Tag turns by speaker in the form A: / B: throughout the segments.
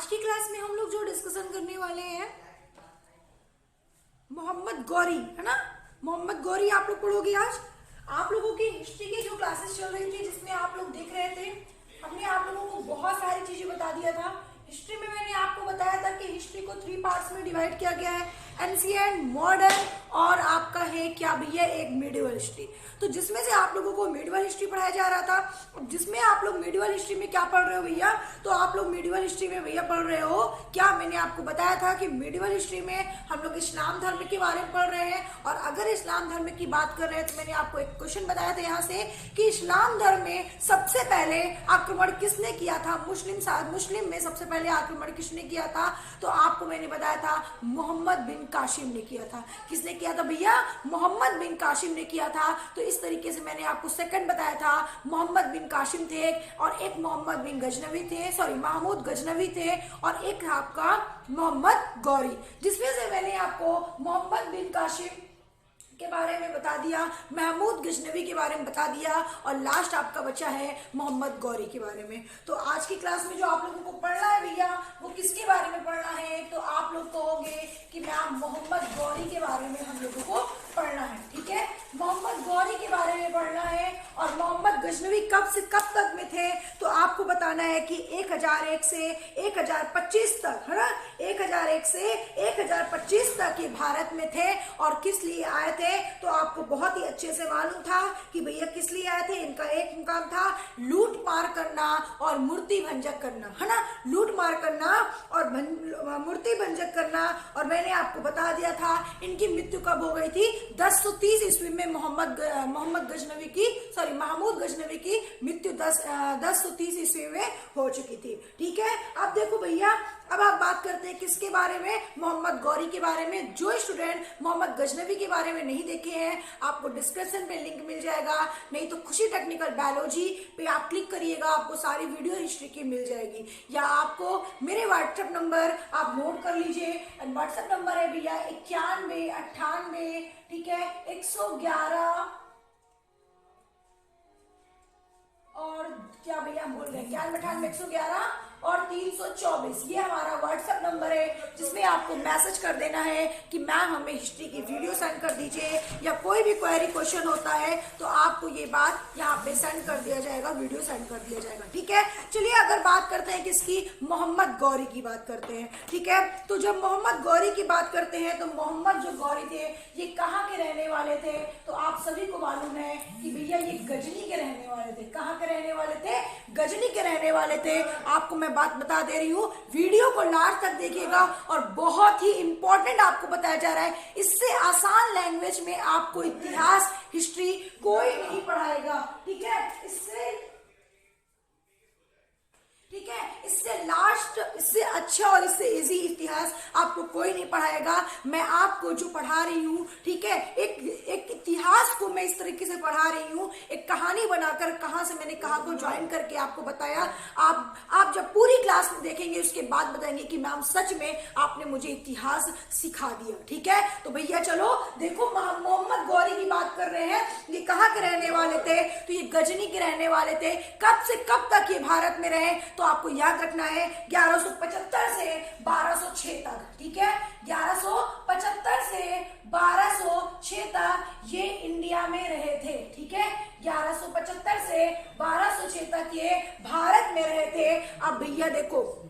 A: आज की क्लास में हम लोग जो डिस्कशन करने वाले हैं मोहम्मद गौरी, है ना। मोहम्मद गौरी आप लोग पढ़ोगे आज। आप लोगों की हिस्ट्री की जो क्लासेस चल रही थी जिसमें आप लोग देख रहे थे, हमने आप लोगों को बहुत सारी चीजें बता दिया था। हिस्ट्री में मैंने आपको बताया था कि हिस्ट्री को 3 पार्ट्स में डिवाइड किया गया है, एंशिएंट, मॉडर्न और आपका है क्या भैया एक मिडिवल हिस्ट्री। तो जिसमें से आप लोगों को मिडिवल हिस्ट्री पढ़ाया जा रहा था। जिसमें आप लोग मिडिवल हिस्ट्री में क्या पढ़ रहे हो भैया, तो आप लोग मिडिवल हिस्ट्री में भैया पढ़ रहे हो क्या, मैंने आपको बताया था कि मिडिवल हिस्ट्री में हम लोग इस्लाम धर्म के बारे में पढ़ रहे हैं। और अगर इस्लाम धर्म की बात कर रहे हैं तो मैंने आपको एक क्वेश्चन बताया था यहाँ से कि इस्लाम धर्म में सबसे पहले आक्रमण किसने किया था, मुस्लिम में सबसे पहले आक्रमण किसने किया था, तो आपको मैंने बताया था मोहम्मद बिन कासिम ने किया था। किसने किया था भैया, मोहम्मद बिन कासिम ने किया था। तो इस तरीके से मैंने आपको सेकंड बताया था, मोहम्मद बिन कासिम थे और एक मोहम्मद बिन गजनवी थे, सॉरी महमूद गजनवी थे और एक आपका मोहम्मद गौरी। जिसमें से मैंने आपको मोहम्मद बिन कासिम के बारे में बता दिया, महमूद गजनवी के बारे में बता दिया और लास्ट आपका बचा है मोहम्मद गौरी के बारे में। तो आज की क्लास में जो आप लोगों को पढ़ना है भैया वो किसके बारे में पढ़ना है, तो आप लोग कहोगे कि मैम मोहम्मद गौरी के बारे में हम लोगों को पढ़ना है। ठीक है, मोहम्मद गौरी के बारे में पढ़ना है। और मोहम्मद गजनवी कब से कब तक में थे, तो आपको बताना है कि 1001 से 1025 तक, है ना, 1001 से 1025 तक ये भारत में थे। और किस लिए आए थे, तो आपको बहुत ही अच्छे से मालूम था कि भैया किस लिए आए थे। इनका एक काम था लूट मार करना और मूर्ति भंजक करना, है ना, लूट मार करना और मूर्ति भंजक करना। और मैंने आपको बता दिया था इनकी मृत्यु कब हो गई थी, 1030 ईस्वी में मोहम्मद गजनवी की, सॉरी महमूद गजनवी की मृत्यु 1030 ईस्वी में हो चुकी थी। ठीक है, अब देखो भैया, अब आप बात करते हैं किसके बारे में, मोहम्मद गौरी के बारे में। जो स्टूडेंट मोहम्मद गजनवी के बारे में नहीं देखे हैं, आपको डिस्क्रिप्शन पे लिंक मिल जाएगा, नहीं तो खुशी टेक्निकल बायोलॉजी पे आप क्लिक करिएगा, आपको सारी वीडियो हिस्ट्री की मिल जाएगी। या आपको मेरे व्हाट्सएप नंबर आप नोट कर लीजिए। व्हाट्सएप नंबर है भैया 9198, ठीक है, 111 और क्या भैया भूल गए, 9198 111 और 324, ये हमारा व्हाट्सएप नंबर है जिसमें आपको मैसेज कर देना है कि मैम हमें हिस्ट्री की वीडियो सेंड कर दीजिए, या कोई भी क्वेरी क्वेश्चन होता है तो आपको ये बात यहाँ पे सेंड कर दिया जाएगा, वीडियो सेंड कर दिया जाएगा। ठीक है, चलिए अगर बात करते हैं किसकी, मोहम्मद गौरी की बात करते हैं। ठीक है, तो जब मोहम्मद गौरी की बात करते हैं तो मोहम्मद जो गौरी थे ये कहाँ के रहने वाले थे, तो आप सभी को मालूम है कि भैया ये गजनी के रहने वाले थे। कहाँ के रहने वाले थे, गजनी के रहने वाले थे। आपको मैं बात बता दे रही हूँ, वीडियो को लास्ट तक देखिएगा और बहुत ही इंपॉर्टेंट आपको बताया जा रहा है। इससे आसान लैंग्वेज में आपको इतिहास हिस्ट्री कोई नहीं पढ़ाएगा। ठीक है, इससे अच्छा और इससे इजी इतिहास आपको कोई नहीं पढ़ाएगा। मैं आपको जो पढ़ा रही हूँ, ठीक है, एक इतिहास को मैं इस तरीके से पढ़ा रही हूँ, एक कहानी बनाकर, कहाँ से मैंने कहाँ को ज्वाइन करके आपको बताया। आप जब पूरी क्लास में देखेंगे उसके बाद बताएंगे कि मैम सच में आपने मुझे इतिहास सिखा दिया। ठीक है, तो भैया चलो देखो, मोहम्मद गौरी की बात कर रहे हैं, ये कहाँ के रहने वाले थे, तो ये गजनी के रहने वाले थे। कब से कब तक ये भारत में रहे, तो आपको याद रखना है 1175 से 1206 तक। ठीक है, 1175 से 1206 तक ये इंडिया में रहे थे। ठीक है, 1175 से 1206 तक ये भारत में रहे थे। अब भैया देखो,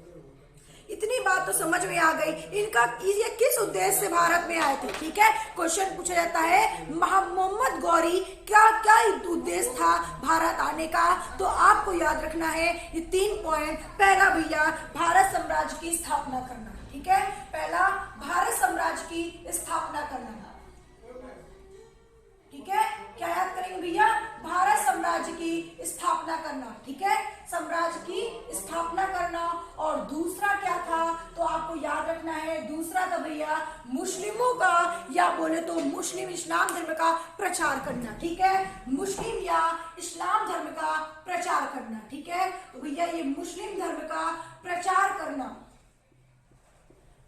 A: इतनी बात तो समझ में आ गई, इनका ये किस उद्देश्य से भारत में आए थे। ठीक है, क्वेश्चन पूछा जाता है मोहम्मद गौरी क्या क्या उद्देश्य था भारत आने का, तो आपको याद रखना है ये 3 पॉइंट। पहला भैया भारत साम्राज्य की स्थापना करना। ठीक है, पहला भारत साम्राज्य की स्थापना करना। ठीक है, क्या याद करेंगे भैया, भारत साम्राज्य की स्थापना करना। ठीक है, साम्राज्य की स्थापना करना। और दूसरा क्या था, तो आपको याद रखना है, दूसरा था भैया मुस्लिमों का, या बोले तो मुस्लिम इस्लाम धर्म का प्रचार करना। ठीक है, मुस्लिम या इस्लाम धर्म का प्रचार करना। ठीक है, तो भैया ये मुस्लिम धर्म का प्रचार करना,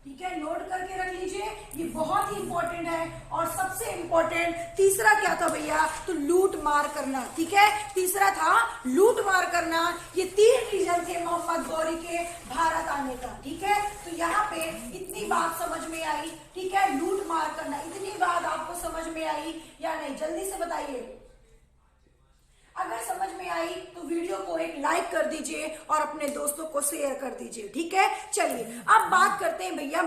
A: ठीक है, नोट करके रख लीजिए, ये बहुत ही इंपॉर्टेंट है। और सबसे इंपॉर्टेंट तीसरा क्या था भैया, तो लूट मार करना। ठीक है, तीसरा था लूट मार करना। ये 3 रीजन थे मोहम्मद गौरी के भारत आने का। ठीक है, तो यहाँ पे इतनी बात समझ में आई। ठीक है, लूट मार करना, इतनी बात आपको समझ में आई या नहीं, जल्दी से बताइए। अगर समझ में आई तो वीडियो को एक लाइक कर दीजिए और अपने दोस्तों को शेयर कर दीजिए। ठीक है, चलिए अब बात करते हैं भैया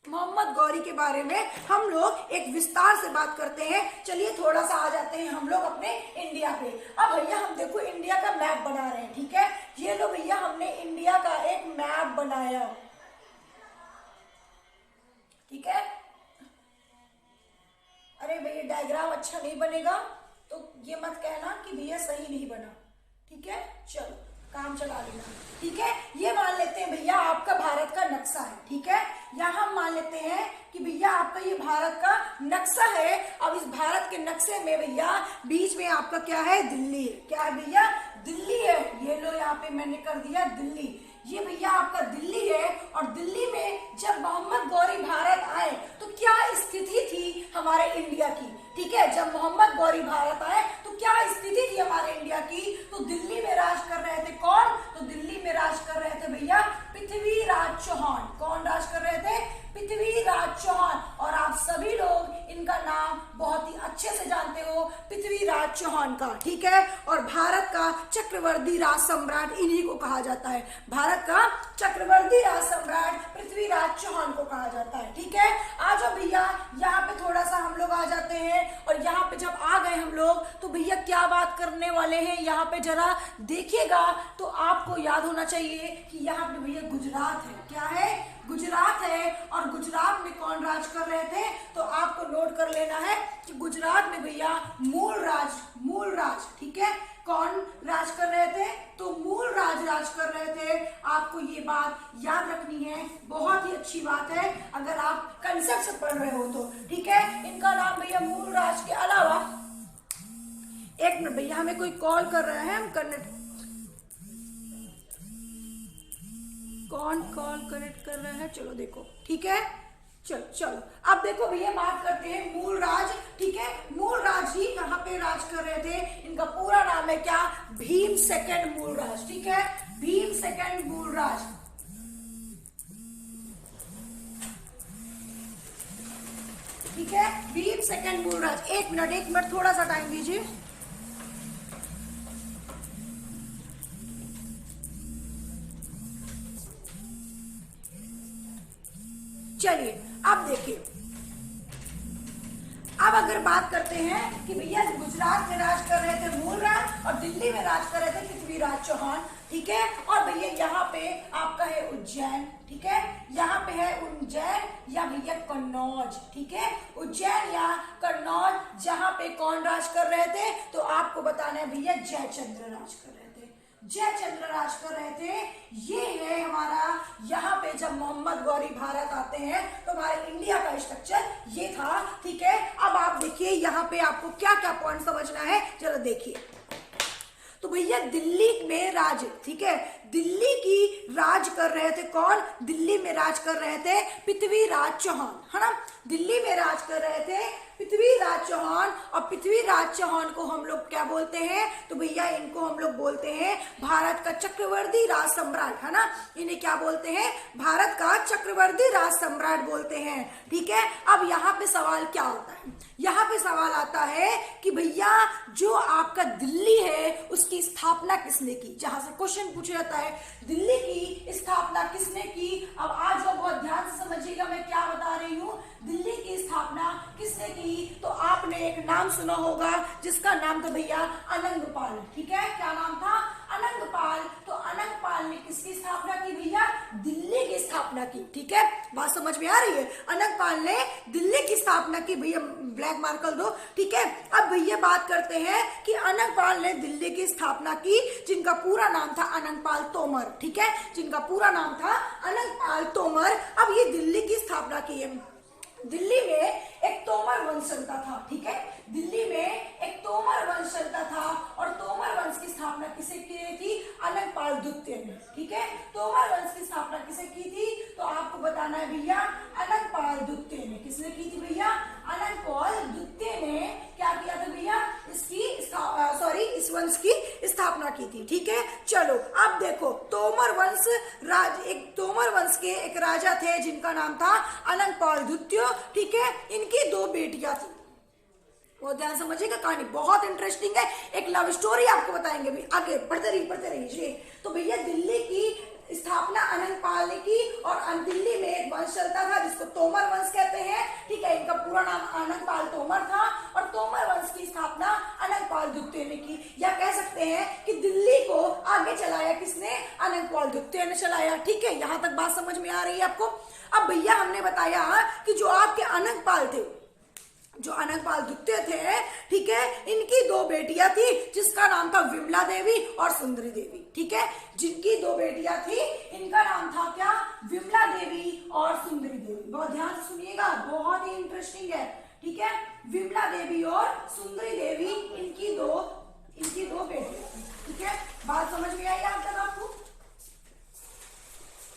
A: मोहम्मद गौरी के बारे में। हम लोग एक विस्तार से बात करते हैं। चलिए थोड़ा सा आ जाते हैं हम लोग अपने इंडिया पे। अब भैया हम देखो इंडिया का मैप बना रहे हैं। ठीक है, ये लो भैया हमने इंडिया का एक मैप बनाया। ठीक है, अरे भैया डायग्राम अच्छा नहीं बनेगा तो ये मत कहना कि भैया सही नहीं बना। ठीक है, चलो काम चला लेना। ठीक है, ये मान लेते हैं भैया आपका भारत का नक्शा है। ठीक है, यहाँ हम मान लेते हैं कि भैया आपका ये भारत का नक्शा है। अब इस भारत के नक्शे में भैया बीच में आपका क्या है, दिल्ली है। क्या है भैया, दिल्ली है। ये लो यहाँ पे मैंने कर दिया दिल्ली। ये भैया आपका दिल्ली है। और दिल्ली में जब मोहम्मद गौरी भारत आए तो क्या स्थिति थी हमारे इंडिया की। ठीक है, जब मोहम्मद गौरी भारत आए तो क्या स्थिति थी हमारे इंडिया की, तो दिल्ली में राज कर रहे थे कौन, तो दिल्ली में राज कर रहे थे भैया पृथ्वीराज चौहान। कौन राज कर रहे थे, पृथ्वीराज चौहान। और आप सभी लोग इनका नाम बहुत ही अच्छे से जानते हो, पृथ्वीराज चौहान का। ठीक है, और भारत का चक्रवर्ती राज सम्राट इन्हीं को कहा जाता है। भारत का चक्रवर्ती राज सम्राट पृथ्वीराज चौहान को कहा जाता है। ठीक है, आ जाओ भैया यहाँ पे थोड़ा सा हम लोग आ जाते हैं। और यहाँ पे जब आ गए हम लोग तो भैया क्या बात करने वाले हैं, यहाँ पे जरा देखिएगा तो आपको याद होना चाहिए कि यहाँ पे भैया गुजरात है। क्या है, गुजरात है। और गुजरात में कौन राज कर रहे थे, तो आपको नोट कर लेना है कि गुजरात में भैया मूल राज। ठीक है, कौन राज कर रहे थे, तो मूल राज कर रहे थे। आपको ये बात याद रखनी है, बहुत ही अच्छी बात है अगर आप कंसेप्ट से पढ़ रहे हो तो। ठीक है, इनका नाम भैया मूल राज के अलावा, एक मिनट भैया हमें कोई कॉल कर रहा है, हम कनेक्ट, कौन कॉल कनेक्ट कर रहा है, चलो देखो। ठीक है, चलो अब देखो भैया बात करते हैं मूल राज। ठीक है, मूल राज ही यहाँ पे राज कर रहे थे। इनका पूरा नाम है क्या, भीम सेकंड मूल राज। ठीक है, भीम सेकंड मूल राज। ठीक है, भीम सेकंड मूल राज। एक मिनट थोड़ा सा टाइम दीजिए। चलिए अब देखिए, अब अगर बात करते हैं कि भैया गुजरात में राज कर रहे थे मूल राज और दिल्ली में राज कर रहे थे पृथ्वीराज चौहान। ठीक है, और भैया यहाँ पे आपका है उज्जैन। ठीक है, यहाँ पे है उज्जैन या भैया कन्नौज। ठीक है, उज्जैन या कन्नौज, जहाँ पे कौन राज कर रहे थे, तो आपको बताना है भैया जयचंद्र राज कर रहे थे। जयचंद्र राज कर रहे थे। ये है हमारा, यहाँ पे जब मोहम्मद गौरी भारत आते हैं तो हमारे इंडिया का स्ट्रक्चर ये था। ठीक है, अब आप देखिए यहाँ पे आपको क्या क्या पॉइंट समझना है, जरा देखिए। तो भैया दिल्ली में राज, ठीक है, दिल्ली की राज कर रहे थे कौन, दिल्ली में राज कर रहे थे पृथ्वीराज चौहान, है ना। दिल्ली में राज कर रहे थे पृथ्वीराज चौहान। और पृथ्वीराज चौहान को हम लोग क्या बोलते हैं, तो भैया इनको हम लोग बोलते हैं भारत का चक्रवर्ती राज सम्राट, है ना। इन्हें क्या बोलते हैं, भारत का चक्रवर्ती राज सम्राट बोलते हैं। ठीक है, अब यहाँ पे सवाल क्या होता है, यहाँ पे सवाल आता है कि भैया जो आपका दिल्ली है उसकी स्थापना किसने की, जहां से क्वेश्चन पूछा जाता है दिल्ली की स्थापना किसने की। अब आज जो बहुत ध्यान से समझिएगा मैं क्या बता रही हूँ, दिल्ली की स्थापना किसने की, तो आपने एक नाम सुना होगा जिसका नाम था भैया अनंगपाल। ठीक है, क्या नाम था, अनंगपाल। तो अनंगपाल ने किसकी स्थापना की भैया, दिल्ली की स्थापना की। ठीक है, बात समझ में आ रही है, अनंगपाल ने दिल्ली की स्थापना की। भैया ब्लैक मार्कर दो। ठीक है, अब भैया बात करते हैं कि अनंगपाल ने दिल्ली की स्थापना की, जिनका पूरा नाम था अनंगपाल तोमर। ठीक है, जिनका पूरा नाम था अनंगपाल तोमर। अब ये दिल्ली की स्थापना की है। दिल्ली में एक तोमर वंश चलता था। ठीक है, दिल्ली में एक तोमर वंश चलता था और तोमर वंश की स्थापना किसे की थी, अनंगपाल द्वितीय ने। ठीक है, तोमर वंश की स्थापना किसे की थी, आपको बताना है भैया अनंगपाल द्वितीय ने, किसने की थी भैया? अनंगपाल द्वितीय ने क्या किया था भैया? इस वंश की स्थापना की थी। ठीक है, चलो अब देखो तोमर वंश के एक राजा थे जिनका नाम था अनंगपाल द्वितीय। ठीक है, इनकी 2 बेटियां थी। बहुत ध्यान समझिएगा, कहानी बहुत इंटरेस्टिंग है, एक लव स्टोरी आपको बताएंगे भी। आगे बढ़ते रहिए। तो भैया दिल्ली की स्थापना अनंगपाल ने की और दिल्ली में एक वंश चलता था जिसको तोमर वंश कहते हैं। ठीक है, इनका पूरा नाम अनंगपाल तोमर था और तोमर वंश की स्थापना अनंगपाल द्वितीय ने की। या कह सकते हैं कि दिल्ली को आगे चलाया किसने? अनंगपाल द्वितीय ने चलाया। ठीक है, यहां तक बात समझ में आ रही है आपको? अब भैया हमने बताया कि जो आपके अनंगपाल थे, जो अनंगपाल द्वितीय थे, ठीक है, इनकी 2 बेटियां थी जिसका नाम था विमला देवी और सुंदरी देवी। ठीक है, जिनकी 2 बेटियां थी इनका नाम था क्या? विमला देवी और सुंदरी देवी। बहुत ध्यान से सुनिएगा, बहुत ही इंटरेस्टिंग है। ठीक है, विमला देवी और सुंदरी देवी इनकी दो बेटियां थी। ठीक है, बात समझ में आई यहाँ तक आपको?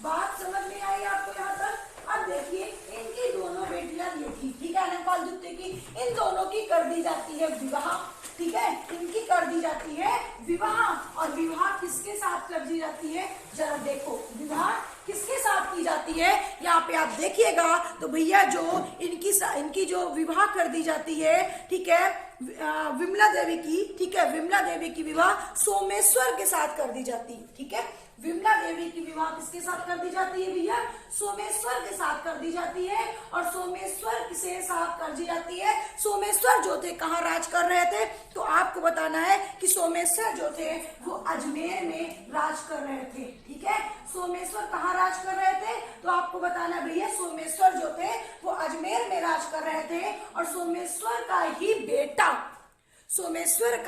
A: बात समझ में आई आपको यहाँ तक? अब देखिए इनकी दोनों बेटियां ये थी। ठीक है, अनंगपाल द्वितीय की, इन दोनों की कर दी जाती है विवाह। ठीक है, इनकी कर दी जाती है विवाह। और विवाह किसके साथ कर दी जाती है? जरा देखो, विवाह किसके साथ की जाती है यहाँ पे आप देखिएगा। तो भैया जो इनकी जो विवाह कर दी जाती है, ठीक है, विमला देवी की, ठीक है, विमला देवी की विवाह सोमेश्वर के साथ कर दी जाती है। ठीक है, विमला देवी की विवाह किसके साथ कर दी जाती है भैया? सोमेश्वर के साथ कर दी जाती है। और सोमेश्वर किसे साथ कर दी जाती है? सोमेश्वर जो थे कहाँ राज कर रहे थे? तो आपको बताना है कि सोमेश्वर जो थे वो अजमेर में राज कर रहे थे। ठीक है, सोमेश्वर कहाँ राज कर रहे थे? तो आपको बताना है भैया सोमेश्वर जो थे वो अजमेर में राज कर रहे थे। और सोमेश्वर का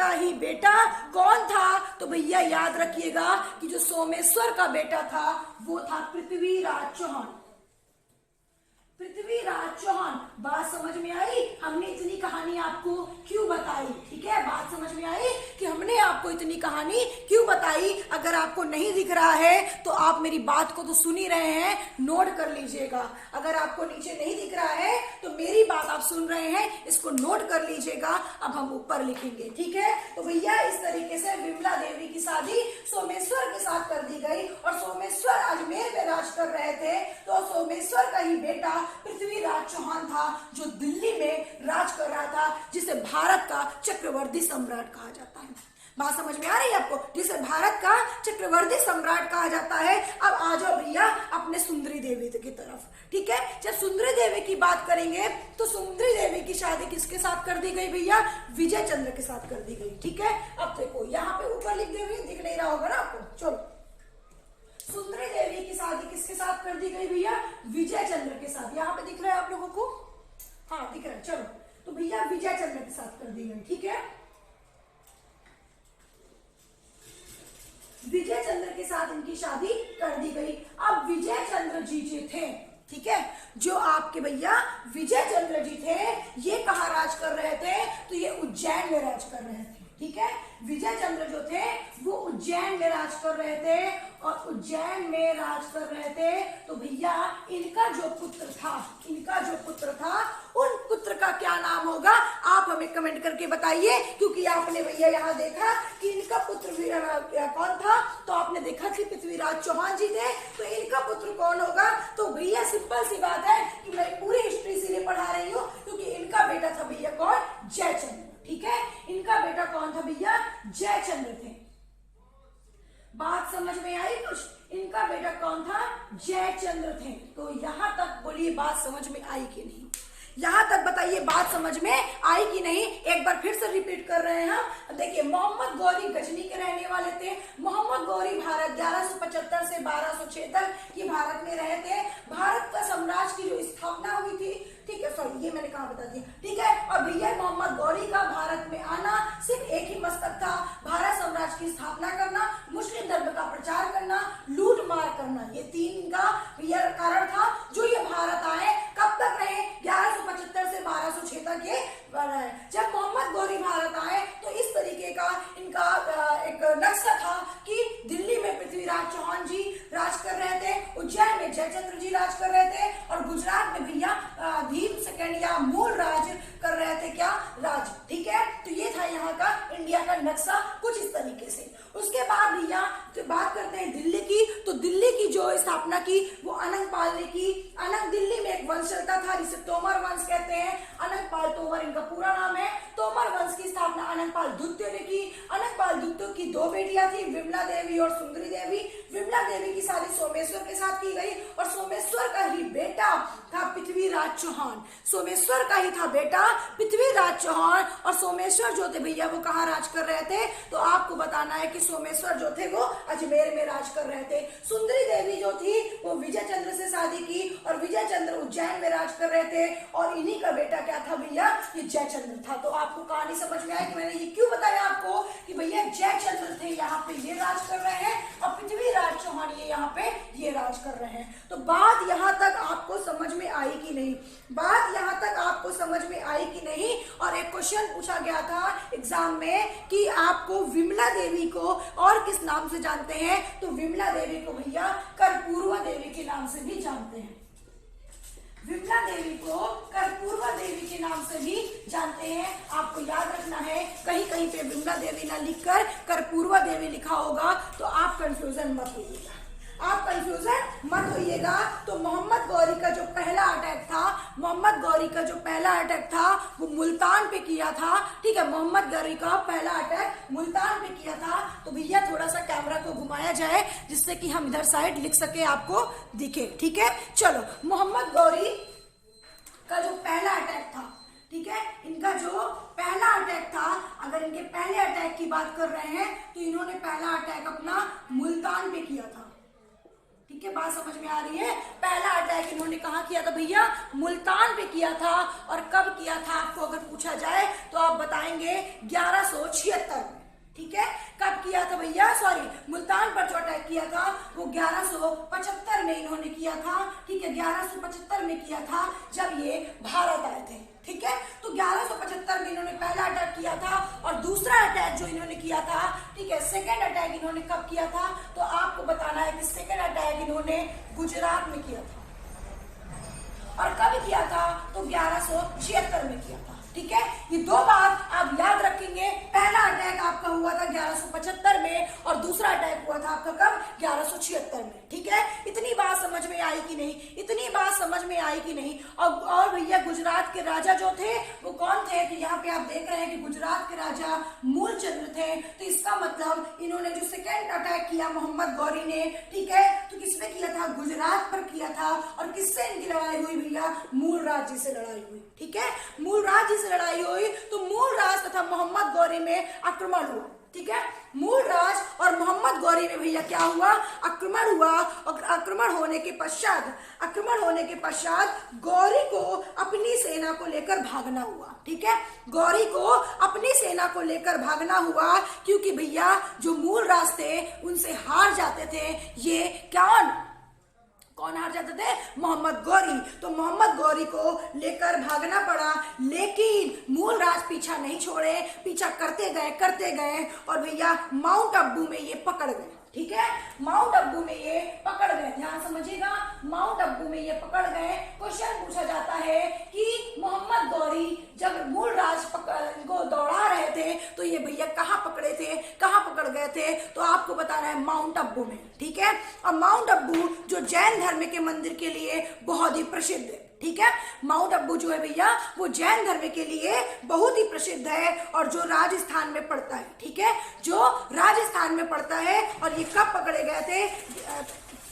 A: ही बेटा कौन था? तो भैया याद रखिएगा कि जो सोमेश्वर का बेटा था वो था पृथ्वीराज चौहान। बात समझ में आई? हमने इतनी कहानी आपको क्यों बताई? ठीक है, बात समझ में आई कि हमने आपको इतनी कहानी क्यों बताई? अगर आपको नहीं दिख रहा है तो आप मेरी बात को तो सुन ही रहे हैं, नोट कर लीजिएगा। अगर आपको नीचे नहीं दिख रहा है तो मेरी बात आप सुन रहे हैं, इसको नोट कर लीजिएगा। अब हम ऊपर लिखेंगे। ठीक है, तो भैया इस तरीके से विमला देवी की शादी सोमेश्वर के साथ कर दी गई और सोमेश्वर अजमेर में राज कर रहे थे। तो सोमेश्वर का ही बेटा पृथ्वीराज चौहान था जो दिल्ली में राज कर रहा था, जिसे भारत का चक्रवर्ती सम्राट कहा जाता है। बात समझ में आ रही है आपको? जिसे भारत का चक्रवर्ती सम्राट कहा जाता है। अब आ जाओ भैया अपने सुंदरी देवी की तरफ। ठीक है, जब सुंदरी देवी की बात करेंगे तो सुंदरी देवी की शादी किसके साथ कर दी गई भैया? विजय चंद्र के साथ कर दी गई। ठीक है, अब देखो यहाँ पे ऊपर लिख दे, दिख नहीं रहा होगा ना आपको? चलो, सुंदरी देवी की शादी किसके साथ कर दी गई भैया? विजय चंद्र के साथ। यहाँ पे दिख रहा है आप लोगों को? हाँ दिख रहा है। चलो, तो भैया विजय चंद्र के साथ कर दी गई। ठीक है, विजय चंद्र के साथ इनकी शादी कर दी गई। अब विजय चंद्र जी जो थे, ठीक है, जो आपके भैया विजय चंद्र जी थे, ये कहाँ राज कर रहे थे? तो ये उज्जैन में राज कर रहे थे। ठीक है, विजय चंद्र जो थे वो उज्जैन में राज कर रहे थे और उज्जैन में राज कर रहे थे। तो भैया इनका जो पुत्र था उन पुत्र का क्या नाम होगा? आप हमें कमेंट करके बताइए, क्योंकि आपने भैया यहाँ देखा कि इनका पुत्र कौन था? तो आपने देखा कि पृथ्वीराज चौहान जी थे। तो इनका पुत्र कौन होगा? तो भैया सिंपल सी बात है कि मैं पूरी हिस्ट्री इसीलिए पढ़ा रही हूँ क्योंकि इनका बेटा था भैया कौन? जयचंद्र। ठीक है, इनका बेटा कौन था भैया? जयचंद्र थे। बात समझ में आई कुछ? इनका बेटा कौन था? जयचंद्र थे। तो यहां तक बोलिए बात समझ में आई कि नहीं? यहां तक बताइए बात समझ में आई कि नहीं? एक बार फिर से रिपीट कर रहे हैं हम। देखिए, मोहम्मद गौरी गजनी के रहने वाले थे। मोहम्मद गौरी भारत 1175 से 1206 तक ये भारत में रहे थे। भारत का साम्राज्य की जो स्थापना हुई थी, ठीक है, सॉरी ये मैंने कहा बता दिया। ठीक है, और भैया मोहम्मद गौरी का भारत में आना सिर्फ एक ही मकसद था, भारत साम्राज्य की स्थापना करना, मुस्लिम धर्म का प्रचार करना, लूट मार करना। ये 3 का भैया कारण था जो ये भारत आए। कब तक रहे? 1175 से 1206 तक ये रहे। जब मोहम्मद गौरी भारत आए तो इस तरीके का इनका एक नक्शा था कि दिल्ली में पृथ्वीराज चौहान जी राज कर रहे थे, उज्जैन में जयचंद्र जी राज कर रहे थे और गुजरात में भैया भीम सेकंड या मूल राज कर रहे थे, क्या राज। ठीक है, तो ये था यहाँ का इंडिया का नक्शा कुछ इस तरीके से। उसके बाद भैया तो बात करते हैं दिल्ली की। तो दिल्ली की जो स्थापना की वो अनंगपाल ने की। अनंग दिल्ली में एक वंश चलता था जिसे तोमर वंश कहते हैं। अनंगपाल तोमर इनका पूरा नाम है। तोमर वंश की स्थापना अनंगपाल द्वितीय ने की। अनंगपाल द्वितीय की दो बेटियां थी, विमला देवी और सुंदरी देवी। विमला देवी की शादी सोमेश्वर के साथ की गई और सोमेश्वर का ही बेटा था पृथ्वीराज चौहान। सोमेश्वर का ही था बेटा पृथ्वीराज चौहान। और सोमेश्वर जो थे भैया वो कहाँ राज कर रहे थे, तो आपको बताना है कि सोमेश्वर जो थे वो अजमेर में राज कर रहे थे। सुंदरी देवी जो थी वो विजय चंद्र से शादी की और विजय चंद्र उज्जैन में राज कर रहे थे और इन्हीं का बेटा क्या था भैया, ये जयचंद्र था। तो आपको कहानी समझ में आई कि मैंने ये क्यों बताया आपको कि भैया जयचंद्र थे यहाँ पे ये राज कर रहे हैं और पृथ्वीराज चौहान ये यहाँ पे ये राज कर रहे हैं। तो बात यहाँ तक आपको समझ में आई कि नहीं, बात यहाँ तक आपको समझ में आई कि नहीं। और एक क्वेश्चन पूछा गया था एग्जाम में कि आपको विमला देवी को और किस नाम से जानते हैं, तो विमला देवी को भैया कर्पूरवा देवी के नाम से भी जानते हैं। विमला देवी को कर्पूरवा देवी के नाम से भी जानते हैं। आपको याद रखना है, कहीं कहीं पे विमला देवी ना लिखकर कर्पूरवा देवी लिखा होगा तो आप कंफ्यूजन मत होइएगा, आप कंफ्यूजन मत होइएगा। तो मोहम्मद गौरी का जो पहला अटैक था, मोहम्मद गौरी का जो पहला अटैक था वो मुल्तान पे किया था। ठीक है, मोहम्मद गौरी का पहला अटैक मुल्तान पे किया था। तो भैया थोड़ा सा कैमरा को घुमाया जाए जिससे कि हम इधर साइड लिख सके, आपको दिखे। ठीक है, चलो मोहम्मद गौरी का जो पहला अटैक था, ठीक है, इनका जो पहला अटैक था, अगर इनके पहले अटैक की बात कर रहे हैं तो इन्होंने पहला अटैक अपना मुल्तान पे किया था। ठीक है, बात समझ में आ रही है। पहला अटैक इन्होंने कहाँ किया था भैया, मुल्तान पे किया था। और कब किया था आपको अगर पूछा जाए तो आप बताएंगे 1176 में। ठीक है, कब किया था भैया, सॉरी, मुल्तान पर जो अटैक किया था वो 1175 में इन्होंने किया था। ठीक है, 1175 में किया था जब ये भारत आए थे। ठीक है, तो 1175 में इन्होंने पहला अटैक किया था और दूसरा अटैक जो इन्होंने किया था, ठीक है, सेकेंड अटैक इन्होंने कब किया था, तो आपको बताना है कि सेकेंड अटैक इन्होंने गुजरात में किया था। और कब किया था, तो 1176 में किया था। ठीक है, ये दो बात आप याद रखेंगे। पहला अटैक आपका हुआ था 1175 में और दूसरा अटैक हुआ था आपका कब, 1176 में। ठीक है, इतनी बात समझ में आई कि नहीं, इतनी बात समझ में आई कि नहीं। और भैया गुजरात के राजा जो थे वो कौन थे, तो यहाँ पे आप देख रहे हैं कि गुजरात के राजा मूलचंद्र थे। तो इसका मतलब इन्होंने जो सेकेंड अटैक किया मोहम्मद गौरी ने, ठीक है, तो किसने किया था, गुजरात पर किया था। और किससे इनकी लड़ाई हुई भैया, मूल राज्य से लड़ाई हुई। ठीक है, मूल राज्य से लड़ाई हुई तो मूल राज तथा मोहम्मद गौरी में आक्रमण हुआ। ठीक है, मूल राज और मोहम्मद गौरी में भैया क्या हुआ, आक्रमण हुआ। और आक्रमण होने के पश्चात गौरी को अपनी सेना को लेकर भागना हुआ। ठीक है, गौरी को अपनी सेना को लेकर भागना हुआ क्योंकि भैया जो मूल राज थे उनसे हार जाते थे। ये कौन हार जाते थे, मोहम्मद गौरी। तो मोहम्मद गौरी को लेकर भागना पड़ा, लेकिन मूल राज पीछा नहीं छोड़े, पीछा करते गए और भैया माउंट अब्बू में ये पकड़ गए। ठीक है, माउंट अब्बू में ये पकड़ गए, ध्यान समझिएगा, माउंट अब्बू में ये पकड़ गए। क्वेश्चन पूछा जाता है कि मोहम्मद गौरी जब मूल राज को दौड़ा रहे थे तो ये भैया कहाँ पकड़े थे, कहाँ पकड़ गए थे, तो आपको बताना है माउंट अब्बू में। ठीक है, और माउंट अब्बू जो जैन धर्म के मंदिर के लिए बहुत ही प्रसिद्ध है। ठीक है, माउंट अब्बू जो है भैया वो जैन धर्म के लिए बहुत ही प्रसिद्ध है और जो राजस्थान में पड़ता है। ठीक है, जो राजस्थान में पड़ता है। और ये कब पकड़े गए थे,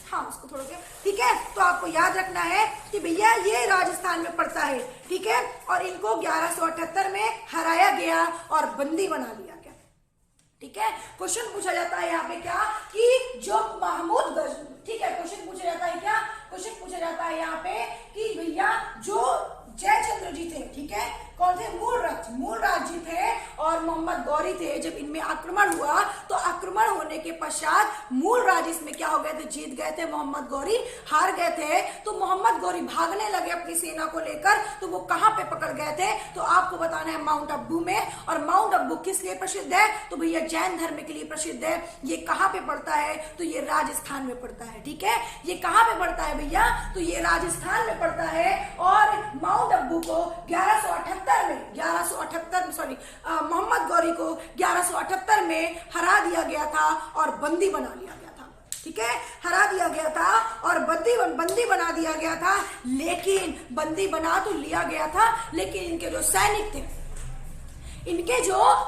A: हाँ उसको थोड़ा क्या, ठीक है, तो आपको याद रखना है कि भैया ये राजस्थान में पड़ता है। ठीक है, और इनको 1178 में हराया गया और बंदी बना लिया गया। ठीक है, क्वेश्चन पूछा जाता है यहाँ पे क्या कि जो महमूद गजनी, ठीक है, क्वेश्चन पूछा जाता है क्या, क्वेश्चन पूछा जाता है यहाँ पे कि भैया जो जयचंद्र जी थे, ठीक है, कौन थे, मूल राज जी थे और मोहम्मद गौरी थे। जब इनमें आक्रमण हुआ तो आक्रमण होने के पश्चात मूलराज इसमें क्या हो गए थे, जीत गए थे, मोहम्मद गौरी हार गए थे। तो मोहम्मद गौरी भागने लगे अपनी सेना को लेकर। तो वो कहां पे पकड़ गए थे, तो आपको बताना है माउंट अब्बू में। और माउंट अब्बू किस लिए प्रसिद्ध है, तो भैया जैन धर्म के लिए प्रसिद्ध है। ये कहां पे पड़ता है, तो ये राजस्थान में पड़ता है। ठीक है, ये कहां पे पड़ता है भैया, तो ये राजस्थान में पड़ता है। और माउंट अब्बू को 1178 में मोहम्मद गौरी को 1178 में हरा दिया गया था और बंदी बना लिया गया था। ठीक है, हरा दिया गया था और बंदी बना दिया गया था। लेकिन बंदी बना तो लिया गया था, लेकिन इनके जो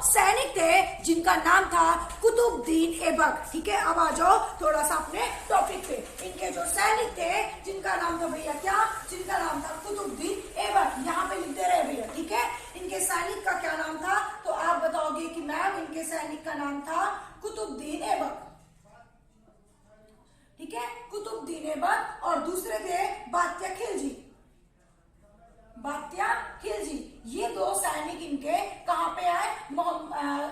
A: सैनिक थे जिनका नाम था कुतुबुद्दीन ऐबक। ठीक है, अब आ जाओ थोड़ा सा अपने टॉपिक पे। इनके जो सैनिक थे जिनका नाम था भैया क्या, जिनका नाम था कुतुबुद्दीन ऐबक। यहाँ पे लिखते रहे भैया। ठीक है, इनके सैनिक का क्या नाम था, तो आप बताओगे कि मैम इनके सैनिक का नाम था कुतुबुद्दीन ऐबक। ठीक है, कुतुबुद्दीन ऐबक। और दूसरे थे बात्या खिलजी। ये दो सैनिक इनके कहां पे आए,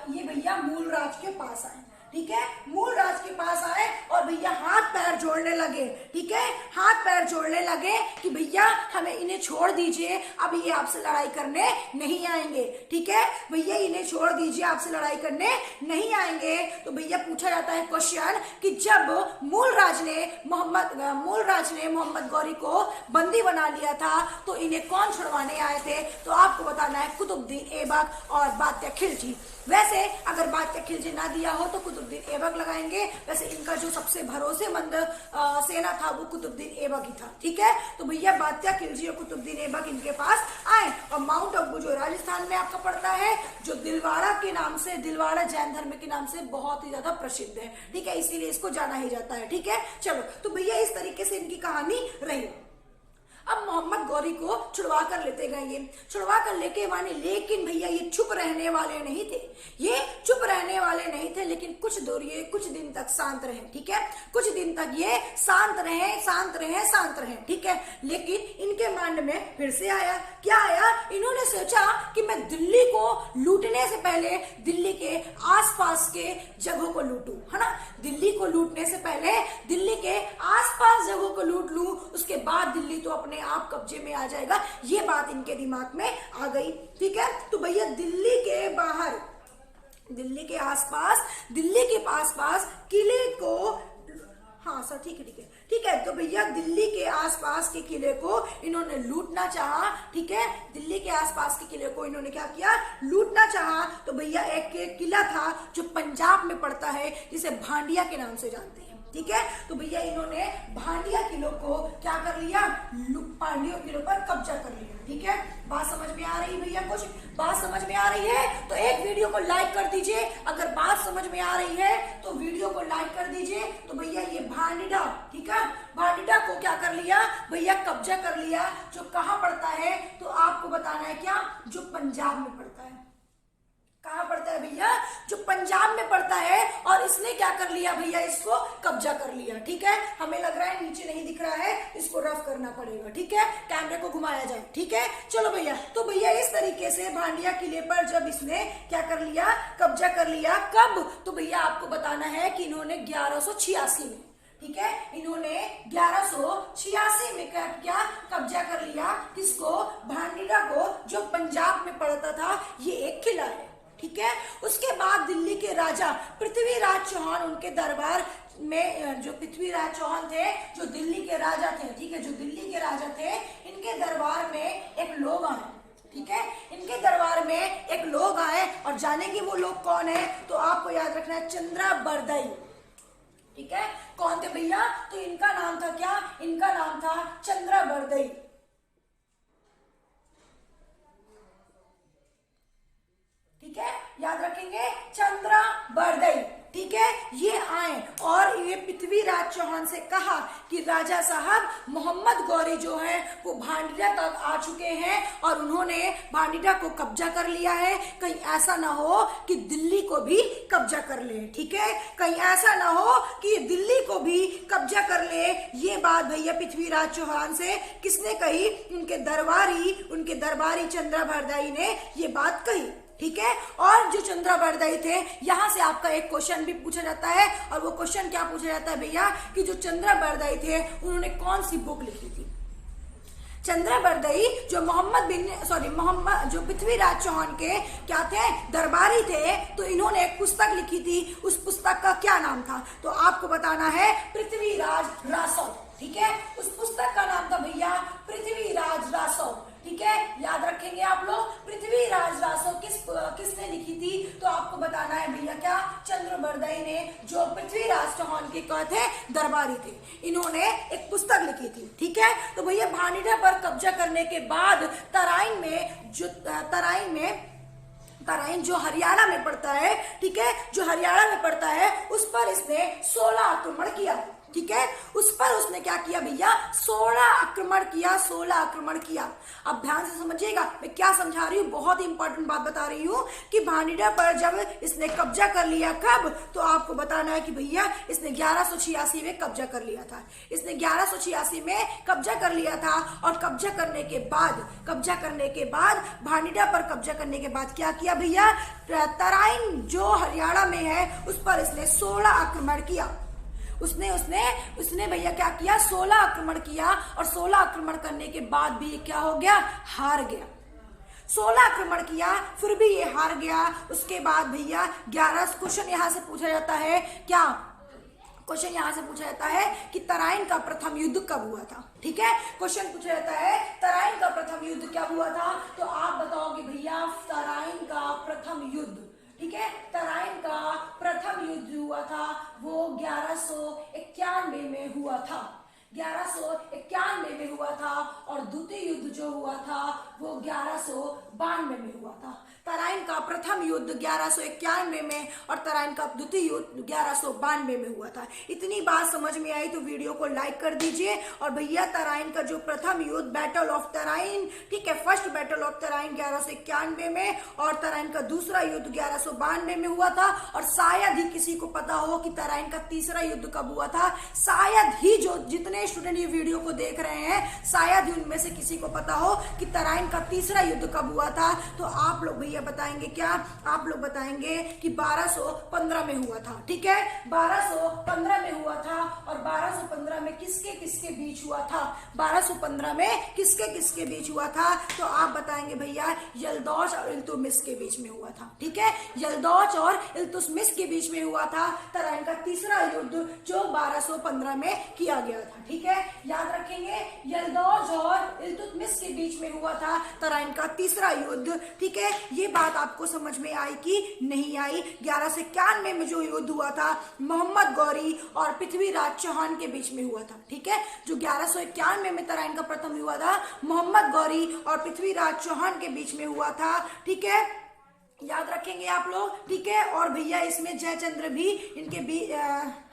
A: ये भैया मूलराज के पास आए। ठीक है, मूलराज के पास आए और भैया हाथ पैर जोड़ने लगे। ठीक है, हाथ पैर जोड़ने लगे कि भैया हमें इन्हें छोड़ दीजिए, अब ये आपसे लड़ाई करने नहीं आएंगे। ठीक है, भैया इन्हें छोड़ दीजिए, आपसे लड़ाई करने नहीं आएंगे। तो भैया पूछा जाता है क्वेश्चन कि जब मूलराज ने मोहम्मद गौरी को बंदी बना लिया था तो इन्हें कौन छुड़वाने आए थे, तो आपको बताना है कुतुबुद्दीन ऐबक और बात्या खिलजी। वैसे अगर बात्या खिलजी ना दिया हो तो कुतुबुद्दीन ऐबक लगाएंगे। वैसे इनका जो सबसे भरोसेमंद सेना था वो कुतुबुद्दीन ऐबक ही था। ठीक है, तो भैया बात्या खिलजी और कुतुबुद्दीन ऐबक इनके पास आए। और माउंट अब्बू जो राजस्थान में आपका पड़ता है, जो दिलवाड़ा जैन धर्म के नाम से बहुत ही ज्यादा प्रसिद्ध है। ठीक है, इसीलिए इसको जाना ही जाता है। ठीक है, चलो तो भैया इस तरीके से इनकी कहानी रही। अब मोहम्मद गौरी को छुड़वा कर लेते गए, ये छुड़वा कर लेके माने, लेकिन भैया ये चुप रहने वाले नहीं थे। लेकिन कुछ दिन तक शांत रहे। ठीक है, कुछ दिन तक ये शांत रहे। ठीक है, लेकिन इनके माइंड में फिर से आया, क्या आया, इन्होंने सोचा कि मैं दिल्ली को लूटने से पहले दिल्ली के आसपास के जगहों को लूटूं, है ना। दिल्ली को लूटने से पहले दिल्ली के आसपास जगहों को लूट लूं, उसके बाद दिल्ली तो अपने आप कब्जे में आ जाएगा। ये बात इनके दिमाग में आ गई। ठीक है, तो भैया दिल्ली के आसपास किले को, हाँ सर ठीक है, तो भैया दिल्ली के आसपास के किले को इन्होंने लूटना चाहा। ठीक है, दिल्ली के आसपास के किले को इन्होंने क्या किया, लूटना चाहा। तो भैया एक किला था जो पंजाब में पड़ता है, जिसे भांडिया के नाम से जानते हैं। ठीक है, तो भैया इन्होंने भांडिया किलो को क्या कर लिया, भांडिया किलो पर कब्जा कर लिया। ठीक है, बात समझ में आ रही है भैया, कुछ बात समझ में आ रही है तो एक वीडियो को लाइक कर दीजिए। अगर बात समझ में आ रही है तो वीडियो को लाइक कर दीजिए। तो भैया ये भांडिया, ठीक है, भांडिया को क्या कर लिया भैया, कब्जा कर लिया। जो कहाँ पड़ता है, तो आपको बताना है क्या, जो पंजाब में पड़ता है। कहाँ पड़ता है भैया, जो पंजाब में पड़ता है। और इसने क्या कर लिया भैया, इसको कब्जा कर लिया। ठीक है, हमें लग रहा है नीचे नहीं दिख रहा है, इसको रफ करना पड़ेगा। ठीक है, कैमरे को घुमाया जाए। ठीक है, चलो भैया, तो भैया इस तरीके से भांडिया किले पर जब इसने क्या कर लिया, कब्जा कर लिया। कब, तो भैया आपको बताना है कि इन्होंने 1186 में, ठीक है, इन्होंने 1186 में क्या कब्जा कर लिया, किसको, भांडिया को, जो पंजाब में पड़ता था। ये एक किला है। ठीक है, उसके बाद दिल्ली के राजा पृथ्वीराज चौहान, उनके दरबार में, जो पृथ्वीराज चौहान थे, जो दिल्ली के राजा थे, ठीक है, जो दिल्ली के राजा थे, इनके दरबार में एक लोग आए। ठीक है, इनके दरबार में एक लोग आए और जानेंगे वो लोग कौन है, तो आपको याद रखना है चंद्रा बरदई। ठीक है, कौन थे भैया, तो इनका नाम था क्या, इनका नाम था चंद्रा बरदई। ठीक है, याद रखेंगे चंद्रा बरदई। ठीक है, ये आए और ये पृथ्वीराज चौहान से कहा कि राजा साहब मोहम्मद गौरी जो है वो भांडिया तक आ चुके हैं और उन्होंने भांडिया को कब्जा कर लिया है। कहीं ऐसा ना हो कि दिल्ली को भी कब्जा कर ले। ठीक है, कहीं ऐसा ना हो कि दिल्ली को भी कब्जा कर ले। ये बात भैया पृथ्वीराज चौहान से किसने कही, उनके दरबारी चंद्रा बरदई ने ये बात कही। ठीक है। और जो चंद्रबरदाई थे, यहां से आपका एक क्वेश्चन भी पूछा जाता है, और वो क्वेश्चन क्या पूछा जाता है भैया कि जो चंद्रबरदाई थे उन्होंने कौन सी बुक लिखी थी। चंद्रबरदाई जो मोहम्मद जो पृथ्वीराज चौहान के क्या थे, दरबारी थे, तो इन्होंने एक पुस्तक लिखी थी, उस पुस्तक का क्या नाम था, तो आपको बताना है पृथ्वीराज रासो। ठीक है, उस पुस्तक का नाम था भैया पृथ्वीराज रासो। ठीक है, याद रखेंगे आप लोग, पृथ्वीराज रासो किसने लिखी थी, तो आपको बताना है भैया क्या, चंद्रबरदाई ने, जो पृथ्वीराज चौहान के क्या थे, दरबारी थे, इन्होंने एक पुस्तक लिखी थी। ठीक है, तो भैया भानीडा पर कब्जा करने के बाद तराइन जो हरियाणा में पड़ता है, ठीक है, जो हरियाणा में पड़ता है, उस पर इसने 16 आक्रमण किया। ठीक है, उस पर उसने क्या किया भैया, 16 आक्रमण किया। अब ध्यान से समझिएगा, मैं क्या समझा रही हूँ, बहुत ही इंपॉर्टेंट बात बता रही हूँ कि भानीडा पर जब इसने कब्जा कर लिया, कब, तो आपको बताना है कि भैया इसने 1186 में कब्जा कर लिया था। इसने 1186 में कब्जा कर लिया था, और कब्जा करने के बाद भानीडा पर कब्जा करने के बाद क्या किया भैया, तराइन जो हरियाणा में है उस पर इसने 16 आक्रमण किया। उसने भैया क्या किया, 16 आक्रमण किया, और 16 आक्रमण करने के बाद भी ये क्या हो गया, हार गया। 16 आक्रमण किया, फिर भी ये हार गया। उसके बाद भैया 11 क्वेश्चन यहां से पूछा जाता है, क्या क्वेश्चन यहां से पूछा जाता है कि तराइन का प्रथम युद्ध कब हुआ था। ठीक है, क्वेश्चन पूछा जाता है तराइन का प्रथम युद्ध क्या हुआ था, तो आप बताओगे भैया तराइन का प्रथम युद्ध। ठीक है, तराइन का प्रथम युद्ध हुआ था वो 1191 में हुआ था। 1191 में हुआ था, और द्वितीय युद्ध जो हुआ था वो 1192 में हुआ था। तराइन का प्रथम युद्ध 1191 में, और तराइन का द्वितीय युद्ध 1192 में हुआ था। इतनी बात समझ में आई तो वीडियो को लाइक कर दीजिए। और भैया तराइन का जो प्रथम युद्ध, बैटल ऑफ तराइन, ठीक है, फर्स्ट बैटल ऑफ तराइन 1191 में, और तराइन का दूसरा युद्ध 1192 में हुआ था। और शायद ही किसी को पता हो कि तराइन का तीसरा युद्ध कब हुआ था। शायद ही जो जितने स्टूडेंट ये वीडियो को देख रहे हैं, शायद ही उनमें से किसी को पता हो कि तराइन का तीसरा युद्ध कब हुआ था। तो आप लोग भैया बताएंगे क्या, आप लोग बताएंगे कि 1215 में हुआ था। ठीक है, 1215 में हुआ था, और 1215 में किसके किसके बीच हुआ था, 1215 में किसके किसके बीच हुआ था, तो आप बताएंगे भैया यल्दौज और इल्तुतमिश के बीच में हुआ था। ठीक है, यल्दौज और इल्तुतमिश के बीच में हुआ था तराइन का तीसरा युद्ध, जो 1215 में किया गया था। ठीक है, याद रखेंगे, यल्दौज और इल्तुतमिश के बीच में हुआ था तराइन का तीसरा युद्ध। ठीक है, ये बात आपको समझ में आई कि नहीं आई। 1191 में जो युद्ध हुआ था मोहम्मद गौरी और पृथ्वीराज चौहान के बीच में हुआ था। ठीक है, जो 1191 में तराइन का प्रथम हुआ था मोहम्मद गौरी और पृथ्वीराज चौहान के बीच में हुआ था। ठीक है, याद रखेंगे आप लोग। ठीक है, और भैया इसमें जयचंद्र भी इनके बीच,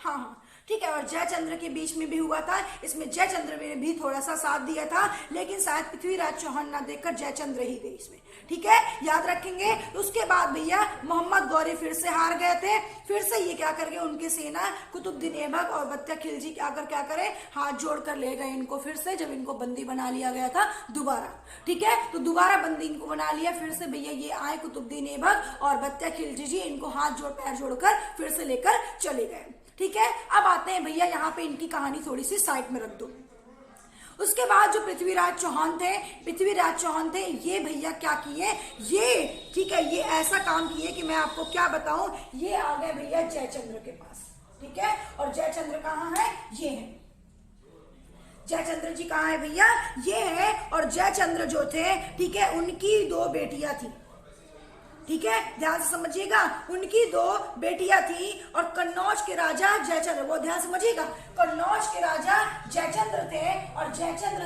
A: हाँ, ठीक है, और जयचंद्र के बीच में भी हुआ था। इसमें जयचंद्र ने भी थोड़ा सा साथ दिया था, लेकिन शायद पृथ्वीराज चौहान ना देखकर जयचंद्र ही गए इसमें। ठीक है, याद रखेंगे। उसके बाद भैया मोहम्मद गौरी फिर से हार गए थे। फिर से ये क्या करके उनकी सेना कुतुबुद्दीन ऐबक और बख्तियार खिलजी आकर क्या करे, हाथ जोड़कर ले गए इनको फिर से, जब इनको बंदी बना लिया गया था दोबारा। ठीक है, तो दोबारा बंदी इनको बना लिया फिर से भैया, ये आए कुतुबुद्दीन ऐबक और बख्तियार खिलजी जी, इनको हाथ जोड़ पैर जोड़कर फिर से लेकर चले गए। ठीक है, अब आते हैं भैया यहाँ पे इनकी कहानी थोड़ी सी साइड में रख दो। उसके बाद जो पृथ्वीराज चौहान थे, ये भैया क्या किए, ये ठीक है, ये ऐसा काम किए कि मैं आपको क्या बताऊं, ये आ गए भैया जयचंद्र के पास। ठीक है, और जयचंद्र कहाँ है, ये है जयचंद्र जी, कहाँ है भैया, ये है। और जयचंद्र जो थे, ठीक है, उनकी 2 बेटियां थी। ठीक है, ध्यान से समझिएगा, उनकी 2 बेटियां थी, और कन्नौज के राजा जयचंद्र, वो ध्यान समझिएगा, कन्नौज के राजा जयचंद्र थे, और जयचंद्र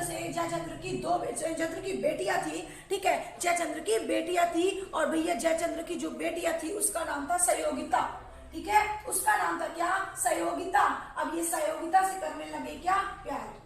A: की बेटियां थी। ठीक है, जयचंद्र की बेटियां थी, और भैया जयचंद्र की जो बेटियां थी उसका नाम था सहयोगिता। ठीक है, उसका नाम था क्या, सहयोगिता। अब ये सहयोगिता से करने लगे क्या, प्यार।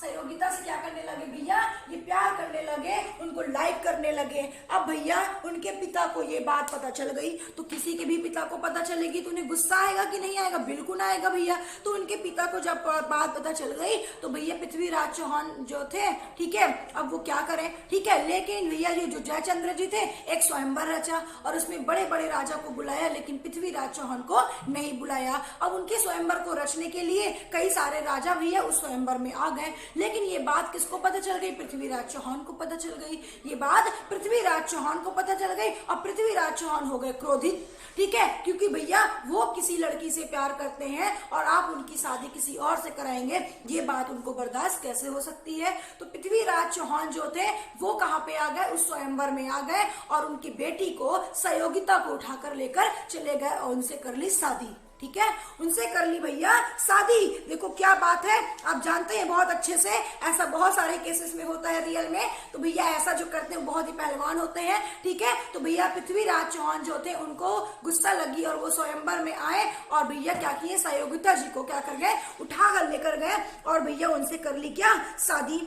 A: सहयोगिता से क्या करने लगे भैया, ये प्यार करने लगे, उनको लाइक करने लगे। अब भैया उनके पिता को ये बात पता चल गई, तो किसी के भी पिता को पता चलेगी तो उन्हें गुस्सा आएगा कि नहीं आएगा, बिल्कुल आएगा भैया। तो उनके पिता को जब बात पता चल गई तो भैया पृथ्वीराज चौहान जो थे, ठीक है, अब वो क्या करें, ठीक है, लेकिन भैया ये जो जयचंद्र जी थे एक स्वयंवर रचा और उसमें बड़े बड़े राजा को बुलाया, लेकिन पृथ्वीराज चौहान को नहीं बुलाया। अब उनके स्वयंवर को रचने के लिए कई सारे राजा भैया उस स्वयंवर में आ गए, लेकिन ये बात किसको पता चल गई, पृथ्वीराज चौहान को पता चल गई। ये बात पृथ्वीराज चौहान को पता चल गई और पृथ्वीराज चौहान हो गए क्रोधित, ठीक है, क्योंकि भैया वो किसी लड़की से प्यार करते हैं और आप उनकी शादी किसी और से कराएंगे, ये बात उनको बर्दाश्त कैसे हो सकती है। तो पृथ्वीराज चौहान जो थे वो कहाँ पे आ गए, उस स्वयंवर में आ गए और उनकी बेटी को सहयोगिता को उठाकर लेकर चले गए और उनसे कर ली शादी, ठीक है, उनसे कर ली भैया शादी। देखो क्या बात है, आप जानते हैं बहुत अच्छे से, ऐसा बहुत सारे केसेस में होता है रियल में। तो भैया ऐसा जो करते हैं बहुत ही पहलवान होते हैं, ठीक है। तो भैया पृथ्वीराज चौहान जो थे उनको गुस्सा लगी और वो स्वयंवर में आए और भैया क्या किए, सहयोगिता जी को क्या कर गए, उठा कर लेकर गए और भैया उनसे कर ली क्या, शादी,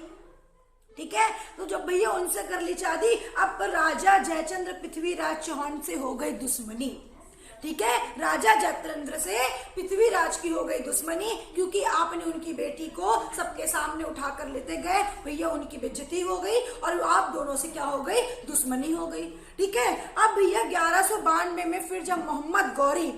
A: ठीक है। तो जब भैया उनसे कर ली शादी, अब राजा जयचंद्र पृथ्वीराज चौहान से हो गई दुश्मनी, ठीक है, राजा जयचंद्र से पृथ्वीराज की हो गई दुश्मनी, क्योंकि आपने उनकी बेटी को सबके सामने उठा कर लेते गए, भैया उनकी बेइज्जती हो गई और आप दोनों से क्या हो गई, दुश्मनी हो गई, ठीक है। अब भैया 1192 में फिर जब मोहम्मद गौरी,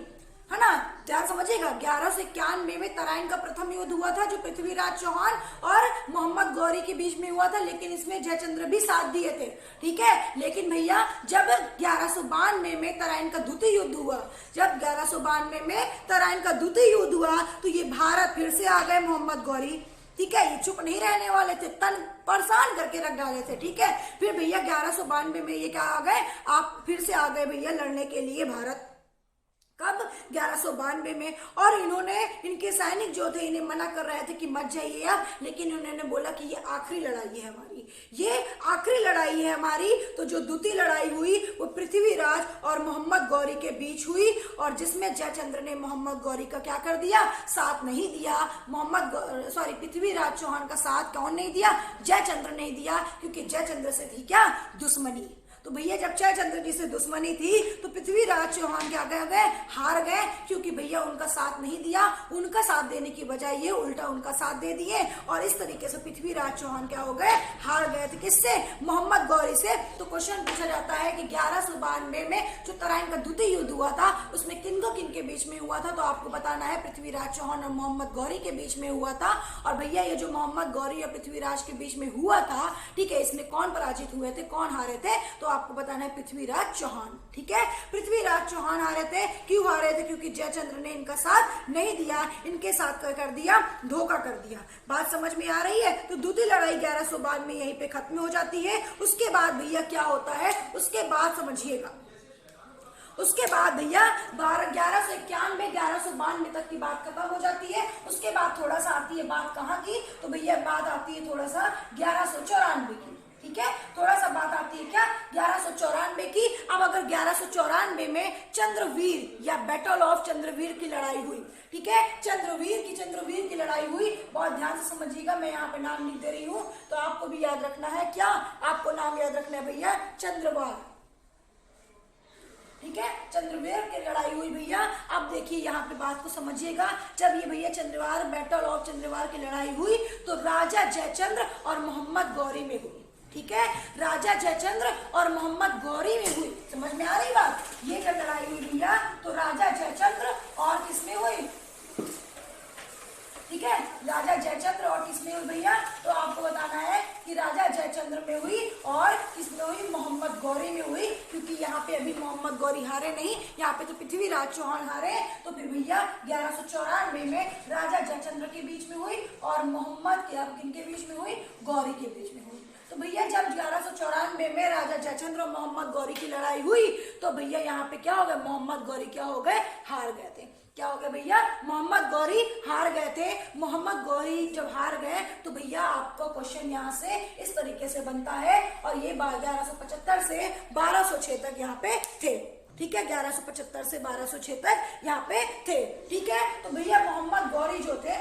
A: है ना, ध्यान समझिएगा, 1191 में तराइन का प्रथम युद्ध हुआ था जो पृथ्वीराज चौहान और मोहम्मद गौरी के बीच में हुआ था, लेकिन इसमें जयचंद्र भी साथ दिए थे, ठीक है। लेकिन भैया जब 1192 में तराइन का द्वितीय युद्ध हुआ, जब 1192 में तराइन का द्वितीय युद्ध हुआ तो ये भारत फिर से आ गए मोहम्मद गौरी, ठीक है, ये चुप नहीं रहने वाले थे, तन परेशान करके रख डाले थे, ठीक है। फिर भैया 1192 में ये क्या आ गए, आप फिर से आ गए भैया लड़ने के लिए भारत, कब, 1192 में। और इन्होंने, इनके सैनिक जो थे इन्हें मना कर रहे थे कि मत जाइए आप, लेकिन उन्होंने बोला कि ये आखिरी लड़ाई है हमारी, ये आखिरी लड़ाई है हमारी। तो जो द्वितीय लड़ाई हुई वो पृथ्वीराज और मोहम्मद गौरी के बीच हुई और जिसमें जयचंद्र ने मोहम्मद गौरी का क्या कर दिया, साथ नहीं दिया। पृथ्वीराज चौहान का साथ कौन नहीं दिया, जयचंद्र नहीं दिया, क्योंकि जयचंद्र से थी क्या, दुश्मनी। तो भैया जब जयचंद्र जी से दुश्मनी थी तो पृथ्वीराज चौहान क्या गए, हार गए, क्योंकि भैया उनका साथ नहीं दिया, उनका साथ देने की बजाय ये उल्टा उनका साथ दे दिए और इस तरीके से पृथ्वीराज चौहान क्या हो गए, हार गए थे। किससे, मोहम्मद गौरी से। तो क्वेश्चन पूछा जाता है कि 1192 में जो तराइन का द्वितीय युद्ध हुआ था उसमें किन के बीच में हुआ था, तो आपको बताना है पृथ्वीराज चौहान और मोहम्मद गौरी के बीच में हुआ था। और भैया ये जो मोहम्मद गौरी और पृथ्वीराज के बीच में हुआ था, ठीक है, इसमें कौन पराजित हुए थे, कौन हारे थे, तो आपको बताना है पृथ्वीराज चौहान, ठीक है। पृथ्वीराज चौहान हारे थे, क्यों हारे थे, क्योंकि जयचंद्र ने इनका साथ नहीं दिया, इनके साथ कर दिया, धोखा कर दिया। बात समझ में आ रही है। तो दूसरी लड़ाई 1192 में यहीं पे खत्म हो जाती है। उसके बाद भैया क्या होता है, उसके बाद समझिएगा, उसके बाद भैया 1191 1192 तक की बात खत्म हो जाती है। उसके बाद थोड़ा सा आती है बात कहाँ की, तो भैया बात आती है थोड़ा सा 1194 की, ठीक है, थोड़ा सा बात आती है क्या, 1194 की। अब अगर 1194 में चंद्रवीर या बैटल ऑफ चंद्रवीर की लड़ाई हुई, ठीक है, चंद्रवीर की लड़ाई हुई, बहुत ध्यान से समझिएगा, मैं यहाँ पे नाम लिख दे रही हूँ, तो आपको भी याद रखना है, क्या आपको नाम याद रखना है भैया, चंद्रवार, ठीक है, चंद्रवीर की लड़ाई हुई भैया। अब देखिए यहाँ पे बात को समझिएगा, जब ये भैया चंद्रवार, बैटल ऑफ चंद्रवार की लड़ाई हुई तो राजा जयचंद्र और मोहम्मद गौरी में हुई, ठीक है, राजा जयचंद्र और मोहम्मद गौरी में हुई। समझ में आ रही बात, ये क्या लड़ाई हुई भैया, तो राजा जयचंद्र और किसमें हुई, ठीक है, राजा जयचंद्र और किसमें हुई भैया, तो आपको बताना है कि राजा जयचंद्र में हुई और किसमें हुई, मोहम्मद गौरी में हुई, क्योंकि यहाँ पे अभी मोहम्मद गौरी हारे नहीं, यहाँ पे तो पृथ्वीराज चौहान हारे। तो फिर भैया 1194 में राजा जयचंद्र के बीच में हुई और मोहम्मद किनके बीच में हुई, गौरी के बीच में हुई। तो भैया जब 1194 में राजा जयचंद्र और मोहम्मद गौरी की लड़ाई हुई तो भैया यहाँ पे क्या हो गया, मोहम्मद गौरी क्या हो गए, हार गए थे। क्या हो गया भैया, मोहम्मद गौरी हार गए थे। मोहम्मद गौरी जब हार गए तो भैया आपका क्वेश्चन यहाँ से इस तरीके से बनता है, और ये 1175 से 1206 तक यहाँ पे थे, ठीक है, 1175 से 1206 तक यहाँ पे थे, ठीक है। तो भैया मोहम्मद गौरी जो थे,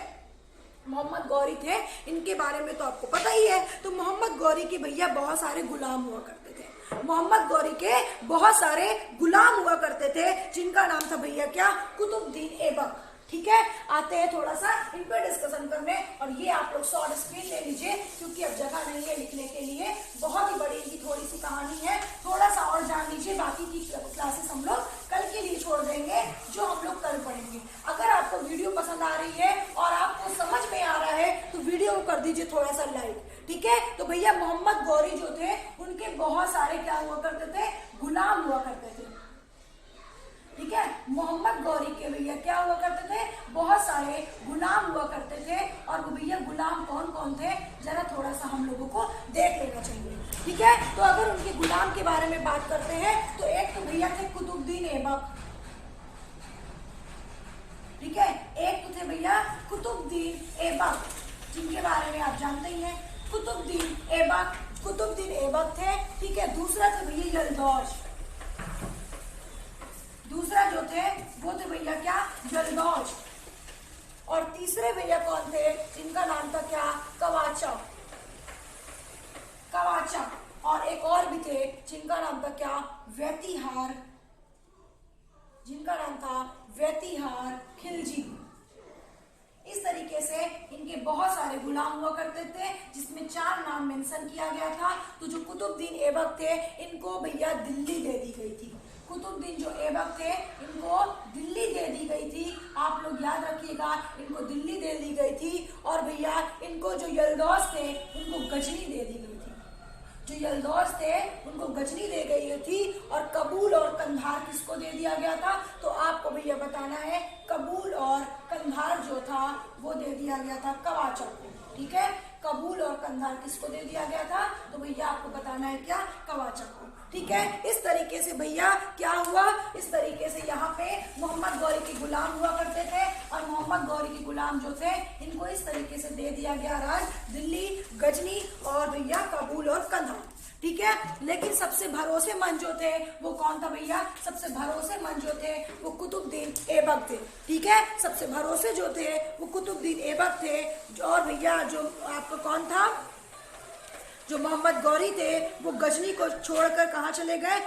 A: मोहम्मद गौरी थे, इनके बारे में तो आपको पता ही है। तो मोहम्मद गौरी के भैया बहुत सारे गुलाम हुआ करते थे। मोहम्मद गौरी के बहुत सारे गुलाम हुआ करते थे, जिनका नाम था भैया क्या, कुतुबुद्दीन ऐबक। ठीक है, आते हैं थोड़ा सा इन पर डिस्कशन करने। और ये आप लोग शॉर्ट स्क्रीन ले लीजिए, क्योंकि अब जगह नहीं है लिखने के लिए। बहुत ही बड़ी इनकी थोड़ी सी कहानी है, थोड़ा सा और जान लीजिए। बाकी की क्लासेस हम लोग कल के लिए छोड़ देंगे, जो हम लोग कल पढ़ेंगे। अगर आपको वीडियो पसंद आ रही है और आपको समझ में आ रहा है तो वीडियो को कर दीजिए थोड़ा सा लाइक। ठीक है, तो भैया मोहम्मद गौरी जो थे, उनके बहुत सारे क्या हुआ करते थे, गुलाम हुआ करते थे। ठीक है, मोहम्मद गौरी के भैया क्या हुआ करते थे, बहुत सारे गुलाम हुआ करते थे। और वो भैया गुलाम कौन कौन थे, जरा थोड़ा सा हम लोगों को देख लेना चाहिए। ठीक है, तो अगर उनके गुलाम के बारे में बात करते हैं तो एक तो भैया थे कुतुबुद्दीन ऐबक। ठीक है, एक तो थे भैया कुतुबुद्दीन ऐबक, जिनके बारे में आप जानते ही हैं, कुतुबुद्दीन ऐबक। कुतुबुद्दीन ऐबक थे। ठीक है, दूसरा थे भैया यलदौज। दूसरा जो थे वो थे भैया क्या, यलदौज। और तीसरे भैया कौन थे, जिनका नाम था क्या, कवाचा। कवाचा। और एक और भी थे जिनका नाम था क्या, वैतिहार। जिनका नाम था वैतिहार खिलजी। इस तरीके से इनके बहुत सारे गुलाम हुआ करते थे, जिसमें 4 नाम मेंशन किया गया था। तो जो कुतुबुद्दीन ऐबक थे, इनको भैया दिल्ली दे दी गई थी। कुतुबुद्दीन जो ऐबक थे, इनको दिल्ली दे दी गई थी। आप लोग याद रखिएगा, इनको दिल्ली दे दी गई थी। और भैया इनको जो यलदौज थे, उनको गजनी दे दी गई थी। जो यलदौज थे उनको गजनी दे गई थी। और कबूल और कंधार किसको दे दिया गया था, तो आपको भैया बताना है, कबूल और कंधार जो था वो दे दिया गया था कवाचा को। ठीक है, कबूल और कंधार किसको दे दिया गया था, तो भैया आपको बताना है क्या, कवाचा को। ठीक है, इस तरीके से भैया क्या हुआ, इस तरीके से यहाँ पे मोहम्मद गौरी के गुलाम हुआ करते थे। और मोहम्मद गौरी के गुलाम जो थे, इनको इस तरीके से दे दिया गया राज, दिल्ली, गजनी और भैया कबूल और कंधार। ठीक है, लेकिन सबसे भरोसेमंद जो थे वो कौन था भैया, सबसे भरोसेमंद जो थे वो कुतुबुद्दीन ऐबक थे। ठीक है, सबसे भरोसे जो थे वो कुतुबुद्दीन ऐबक थे। और भैया जो आपका कौन था, जो मोहम्मद गौरी थे, वो गजनी को छोड़कर कहाँ चले गए,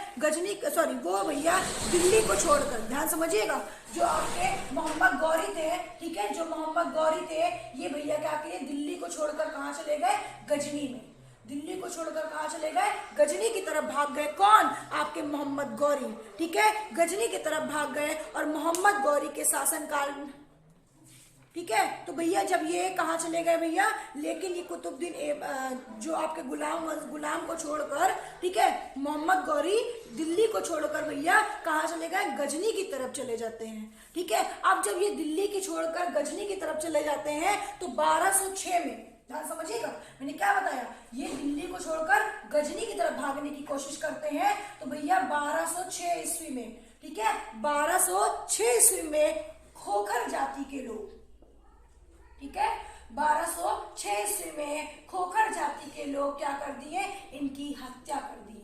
A: वो भैया दिल्ली को छोड़कर, ध्यान समझिएगा, जो आपके मोहम्मद गौरी थे, ठीक है, जो मोहम्मद गौरी थे, ये भैया क्या किए, दिल्ली को छोड़कर कहाँ चले गए, गजनी में। दिल्ली को छोड़कर कहाँ चले गए, गजनी की तरफ भाग गए। कौन, आपके मोहम्मद गौरी। ठीक है, गजनी की तरफ भाग गए। और मोहम्मद गौरी के शासनकाल, ठीक है, तो भैया जब ये कहाँ चले गए भैया, लेकिन ये कुतुबुद्दीन जो आपके गुलाम को छोड़कर, ठीक है, मोहम्मद गौरी दिल्ली को छोड़कर भैया कहाँ चले गए, गजनी की तरफ चले जाते हैं। ठीक है, अब जब ये दिल्ली की छोड़कर गजनी की तरफ चले जाते हैं तो 1206 में, ध्यान समझिएगा, मैंने क्या बताया, ये दिल्ली को छोड़कर गजनी की तरफ भागने की कोशिश करते हैं। तो भैया 1206 ईस्वी में, ठीक है, 1206 ईस्वी में खोखर जाति के लोग, ठीक है, 1206 ईस्वी में खोखर जाति के लोग क्या कर दिए, इनकी हत्या कर दिए।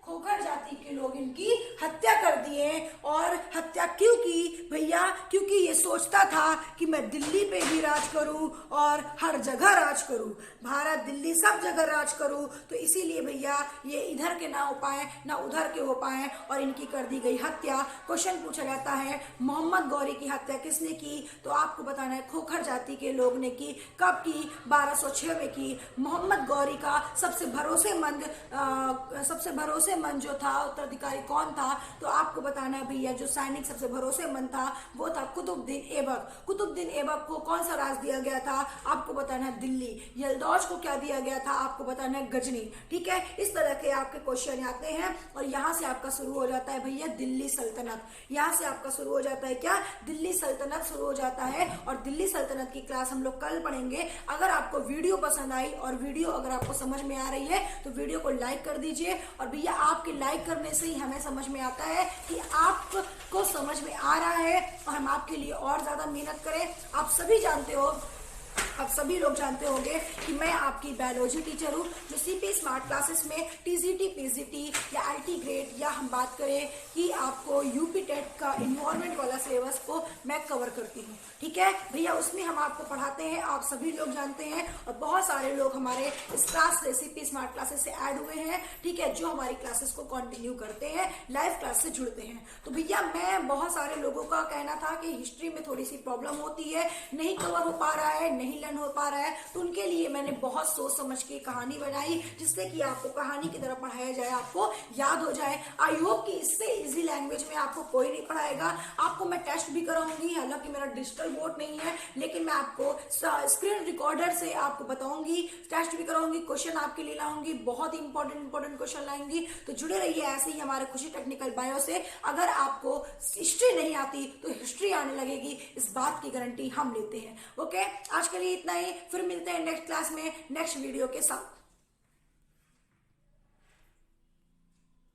A: खोखर जाति के लोग इनकी हत्या कर दिए। और हत्या क्यों की भैया, क्योंकि ये सोचता था कि मैं दिल्ली पे भी राज करूं और हर जगह राज करूं, भारत दिल्ली सब जगह राज करूं। तो इसीलिए भैया ये इधर के ना हो पाए ना उधर के हो पाए और इनकी कर दी गई हत्या। क्वेश्चन पूछा जाता है मोहम्मद गौरी की हत्या किसने की, तो आपको बताना है खोखर जाति के लोग ने की। कब की, 1206 में की। मोहम्मद गौरी का सबसे भरोसेमंद जो था उत्तराधिकारी कौन था, तो आपको बताना है भैया जो सैनिक सबसे भरोसेमंद था वो था कुतुबुद्दीन ऐबक। कुतुबुद्दीन ऐबक को कौन सा राज दिया गया था, आपको बताना है दिल्ली। यलदौज को क्या दिया गया था, आपको बताना है गजनी। ठीक है, इस तरह के आपके क्वेश्चन आते हैं और यहाँ से आपका शुरू हो जाता है भैया दिल्ली सल्तनत। यहाँ से आपका शुरू हो जाता है क्या, दिल्ली सल्तनत शुरू हो जाता है। और दिल्ली सल्तनत की क्लास हम लोग कल पढ़ेंगे। अगर आपको वीडियो पसंद आई और वीडियो अगर आपको समझ में आ रही है तो वीडियो को लाइक कर दीजिए। और भैया आपके लाइक करने से ही हमें समझ में आता है कि आपको समझ में आ रहा है और हम आपके लिए और ज्यादा मेहनत करें। आप सभी जानते हो आप सभी लोग जानते होंगे कि मैं आपकी बायोलॉजी टीचर हूँ, जो सीपी स्मार्ट क्लासेस में टीजीटी, पीजीटी या आईटी ग्रेड, या हम बात करें कि आपको यूपी टेट का इन्वायरमेंट वाला सिलेबस को मैं कवर करती हूँ। ठीक है भैया, उसमें हम आपको पढ़ाते हैं, आप सभी लोग जानते हैं, और बहुत सारे लोग हमारे इस क्लास से, सीपी स्मार्ट क्लासेस से ऐड हुए हैं। ठीक है, जो हमारी क्लासेस को कंटिन्यू करते हैं, लाइव क्लास से जुड़ते हैं। तो भैया, मैं बहुत सारे लोगों का कहना था कि हिस्ट्री में थोड़ी सी प्रॉब्लम होती है, नहीं कवर हो पा रहा है, नहीं लर्न हो पा रहा है, तो उनके लिए मैंने बहुत सोच समझ के कहानी बनाई, जिससे कि आपको कहानी की तरह पढ़ाया जाए, आपको याद हो जाए। आई होप कि इससे इजी लैंग्वेज में आपको कोई नहीं पढ़ाएगा। आपको मैं टेस्ट भी कराऊंगी, हालांकि मेरा डिजिटल बोर्ड नहीं है, लेकिन मैं आपको स्क्रीन रिकॉर्डर से आपको बताऊंगी, टेस्ट भी कराऊंगी, क्वेश्चन आपके लिए लाऊंगी, बहुत ही इंपॉर्टेंट क्वेश्चन लाएंगी। तो जुड़े रहिए ऐसे ही हमारे खुशी टेक्निकल बायो से। अगर आपको हिस्ट्री नहीं आती तो हिस्ट्री आने लगेगी, इस बात की गारंटी हम लेते हैं। ओके, आज के लिए इतना ही, फिर मिलते हैं नेक्स्ट क्लास में नेक्स्ट वीडियो के साथ।